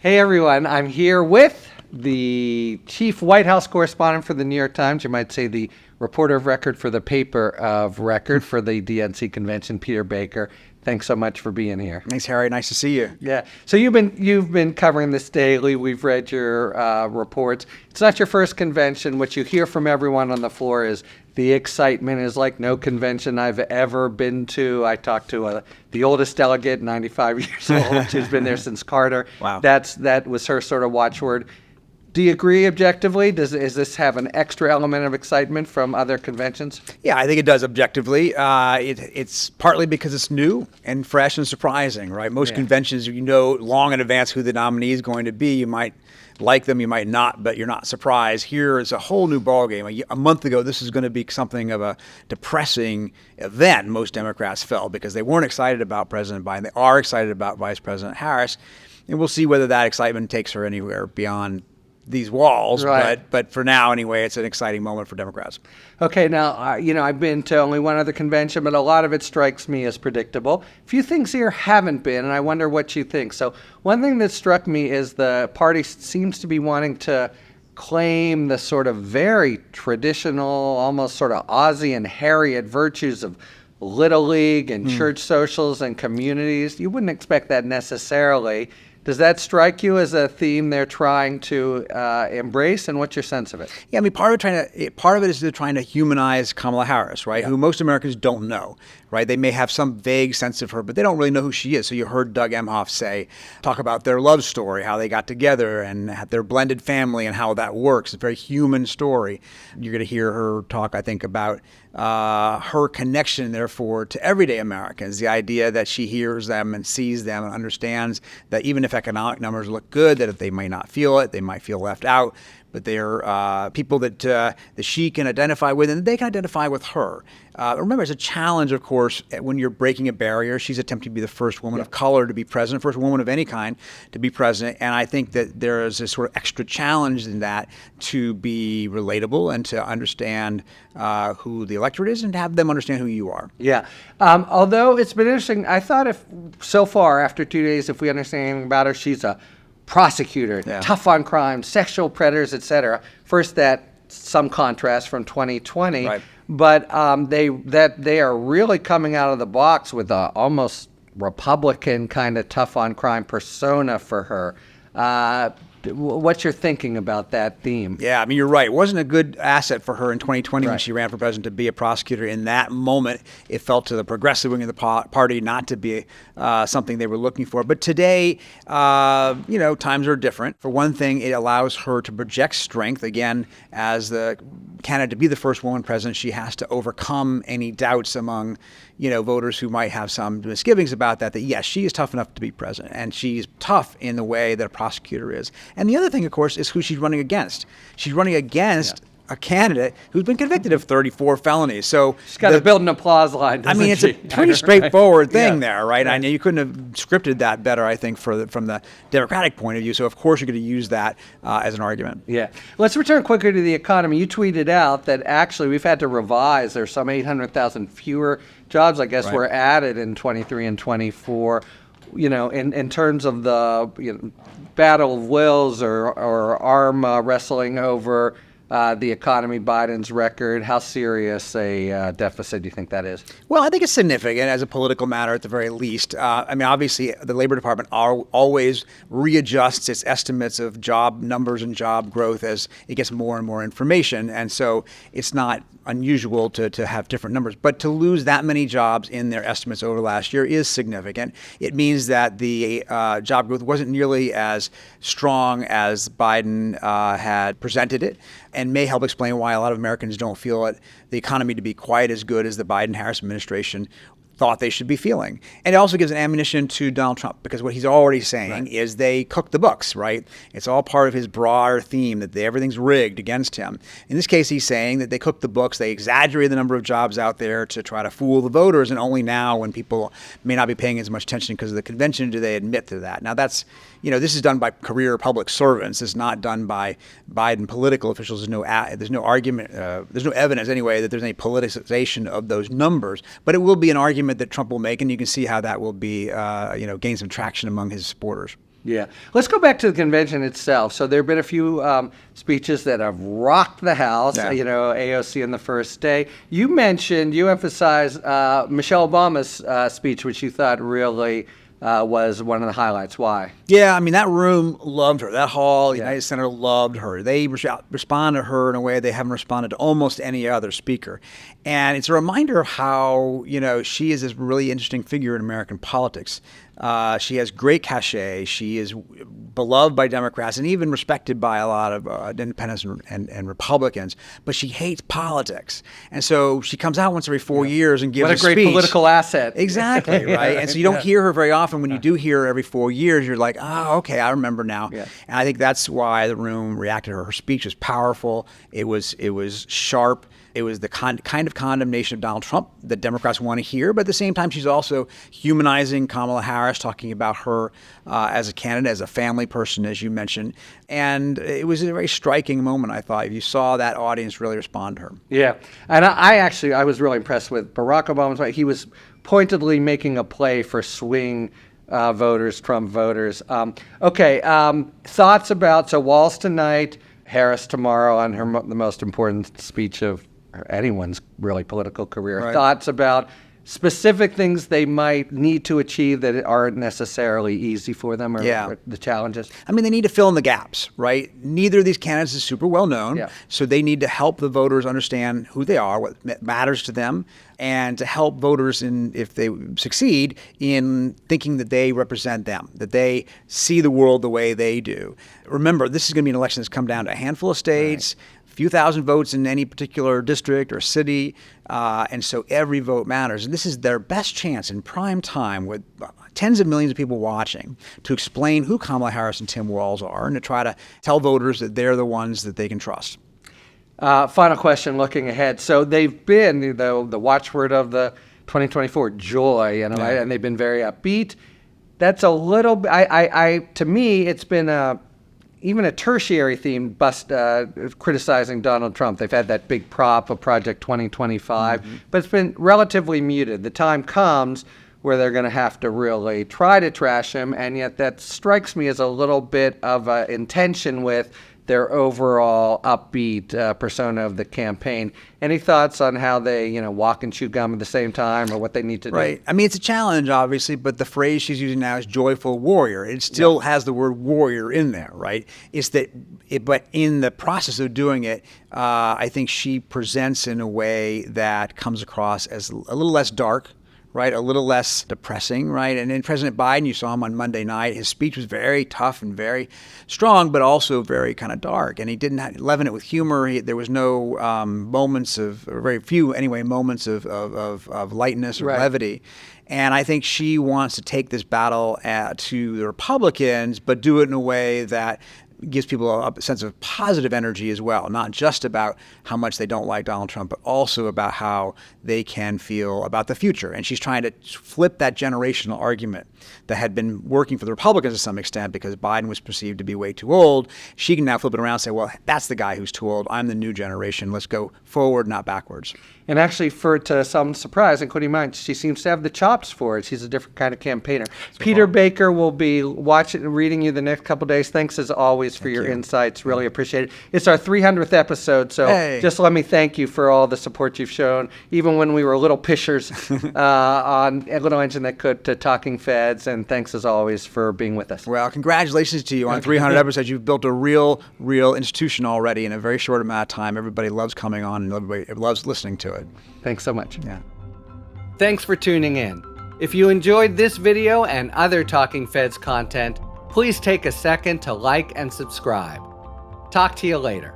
Hey everyone, I'm here with the Chief White House Correspondent for the New York Times. You might say the reporter of record for the paper of record for the DNC Convention, Peter Baker. Thanks so much for being here. Thanks, Harry. Nice to see you. Yeah. So you've been covering this daily. We've read your reports. It's not your first convention. What you hear from everyone on the floor is the excitement is like no convention I've ever been to. I talked to the oldest delegate, 95 years old. She's been there since Carter. Wow. That was her sort of watchword. Do you agree objectively? Does this have an extra element of excitement from other conventions? Yeah, I think it does objectively. It's partly because it's new and fresh and surprising, right? Most conventions, you know long in advance who the nominee is going to be. You might like them, you might not, but you're not surprised. Here is a whole new ballgame. A month ago, this is going to be something of a depressing event, most Democrats felt, because they weren't excited about President Biden. They are excited about Vice President Harris. And we'll see whether that excitement takes her anywhere beyond these walls, right. But for now, anyway, it's an exciting moment for Democrats. Okay, now, I've been to only one other convention, but a lot of it strikes me as predictable. A few things here haven't been, and I wonder what you think. So one thing that struck me is the party seems to be wanting to claim the sort of very traditional, almost sort of Ozzie and Harriet virtues of Little League and church socials and communities. You wouldn't expect that necessarily. Does that strike you as a theme they're trying to embrace, and what's your sense of it? Yeah, I mean, part of it is they're trying to humanize Kamala Harris, right? Yeah. Who most Americans don't know, right? They may have some vague sense of her, but they don't really know who she is. So you heard Doug Emhoff talk about their love story, how they got together, and their blended family, and how that works. It's a very human story. You're going to hear her talk, I think, about her connection, therefore, to everyday Americans, the idea that she hears them and sees them and understands that even if economic numbers look good, that if they may not feel it, they might feel left out, but they're people that she can identify with, and they can identify with her. Remember, it's a challenge, of course, when you're breaking a barrier. She's attempting to be the first woman of color to be president, first woman of any kind to be president, and I think that there is a sort of extra challenge in that to be relatable and to understand who the electorate is and to have them understand who you are. Yeah. Although it's been interesting, I thought so far, after 2 days, if we understand anything about her, she's a prosecutor, tough on crime, sexual predators, etc. First, that some contrast from 2020, right. But they are really coming out of the box with a almost Republican kind of tough on crime persona for her. What's your thinking about that theme? Yeah, I mean, you're right. It wasn't a good asset for her in 2020 when Right. she ran for president to be a prosecutor. In that moment, it felt to the progressive wing of the party not to be something they were looking for. But today, times are different. For one thing, it allows her to project strength. Again, as the candidate to be the first woman president, she has to overcome any doubts among voters who might have some misgivings about that yes, she is tough enough to be president, and she's tough in the way that a prosecutor is. And the other thing, of course, is who she's running against. She's running against a candidate who's been convicted of 34 felonies. So She's got to build an applause line, doesn't it's she? a pretty straightforward thing there, right? Yeah. I know you couldn't have scripted that better, I think, from the Democratic point of view. So, of course, you're going to use that as an argument. Yeah. Let's return quickly to the economy. You tweeted out that actually we've had to revise. There's some 800,000 fewer jobs, I guess, were added in 23 and 24. In terms of the battle of wills or arm wrestling over the economy, Biden's record, how serious a deficit do you think that is? Well, I think it's significant as a political matter at the very least. Obviously, the Labor Department always readjusts its estimates of job numbers and job growth as it gets more and more information. And so it's not unusual to have different numbers. But to lose that many jobs in their estimates over last year is significant. It means that the job growth wasn't nearly as strong as Biden had presented it, and may help explain why a lot of Americans don't feel the economy to be quite as good as the Biden-Harris administration thought they should be feeling. And it also gives an ammunition to Donald Trump, because what he's already saying is they cook the books, right? It's all part of his broader theme that everything's rigged against him. In this case, he's saying that they cook the books, they exaggerate the number of jobs out there to try to fool the voters, and only now, when people may not be paying as much attention because of the convention, do they admit to that. Now that's, this is done by career public servants. It's not done by Biden political officials. There's no argument, there's no evidence anyway that there's any politicization of those numbers, but it will be an argument that Trump will make, and you can see how that will be, gain some traction among his supporters. Yeah. Let's go back to the convention itself. So there have been a few speeches that have rocked the House, Yeah. AOC on the first day. You emphasized Michelle Obama's speech, which you thought really was one of the highlights. Why? Yeah, I mean, that room loved her. That hall, the United Center loved her. They responded to her in a way they haven't responded to almost any other speaker. And it's a reminder of how, she is this really interesting figure in American politics. She has great cachet. She is beloved by Democrats and even respected by a lot of independents and Republicans. But she hates politics, and so she comes out once every 4 years and gives What a great speech. political asset. Exactly, right? And so you don't hear her very often. When you do hear her every 4 years, you're like, oh, okay, I remember now. Yeah. And I think that's why the room reacted to her. Her speech was powerful. It was sharp. It was the kind of condemnation of Donald Trump that Democrats want to hear. But at the same time, she's also humanizing Kamala Harris, talking about her as a candidate, as a family person, as you mentioned. And it was a very striking moment, I thought. You saw that audience really respond to her. Yeah. And I was really impressed with Barack Obama's way. He was pointedly making a play for swing voters, Trump voters. Thoughts about, so Walz tonight, Harris tomorrow on the most important speech of anyone's really political career. Right. Thoughts about specific things they might need to achieve that aren't necessarily easy for them, or the challenges? I mean, they need to fill in the gaps, right? Neither of these candidates is super well known, so they need to help the voters understand who they are, what matters to them, and to help voters, if they succeed, in thinking that they represent them, that they see the world the way they do. Remember, this is going to be an election that's come down to a handful of states, few thousand votes in any particular district or city, and so every vote matters. And this is their best chance in prime time with tens of millions of people watching to explain who Kamala Harris and Tim Walz are and to try to tell voters that they're the ones that they can trust. Final question, looking ahead. So they've been, the watchword of the 2024, joy, and they've been very upbeat. That's a little, to me, it's been even a tertiary theme criticizing Donald Trump. They've had that big prop of Project 2025, but it's been relatively muted. The time comes where they're going to have to really try to trash him, and yet that strikes me as a little bit of in tension with their overall upbeat persona of the campaign. Any thoughts on how they, walk and chew gum at the same time, or what they need to do? Right. I mean, it's a challenge, obviously, but the phrase she's using now is joyful warrior. It still has the word warrior in there, right? But in the process of doing it, I think she presents in a way that comes across as a little less dark, right? A little less depressing, right? And then President Biden, you saw him on Monday night. His speech was very tough and very strong, but also very kind of dark. And he didn't leaven it with humor. There was no moments of, or very few anyway, moments of lightness or levity. And I think she wants to take this battle to the Republicans, but do it in a way that gives people a sense of positive energy as well, not just about how much they don't like Donald Trump, but also about how they can feel about the future. And she's trying to flip that generational argument that had been working for the Republicans to some extent because Biden was perceived to be way too old. She can now flip it around and say, well, that's the guy who's too old. I'm the new generation. Let's go forward, not backwards. And actually, to some surprise, including mine, she seems to have the chops for it. She's a different kind of campaigner. Peter Baker will be watching and reading you the next couple of days. Thanks as always for your insights. Really appreciate it. It's our 300th episode, so just let me thank you for all the support you've shown, even when we were little pishers on a little engine that could to Talking Feds. And thanks as always for being with us. Well, congratulations to you on 300 episodes. You've built a real institution already in a very short amount of time. Everybody loves coming on and everybody loves listening to it. Thanks so much. Yeah. Thanks for tuning in. If you enjoyed this video and other Talking Feds content, please take a second to like and subscribe. Talk to you later.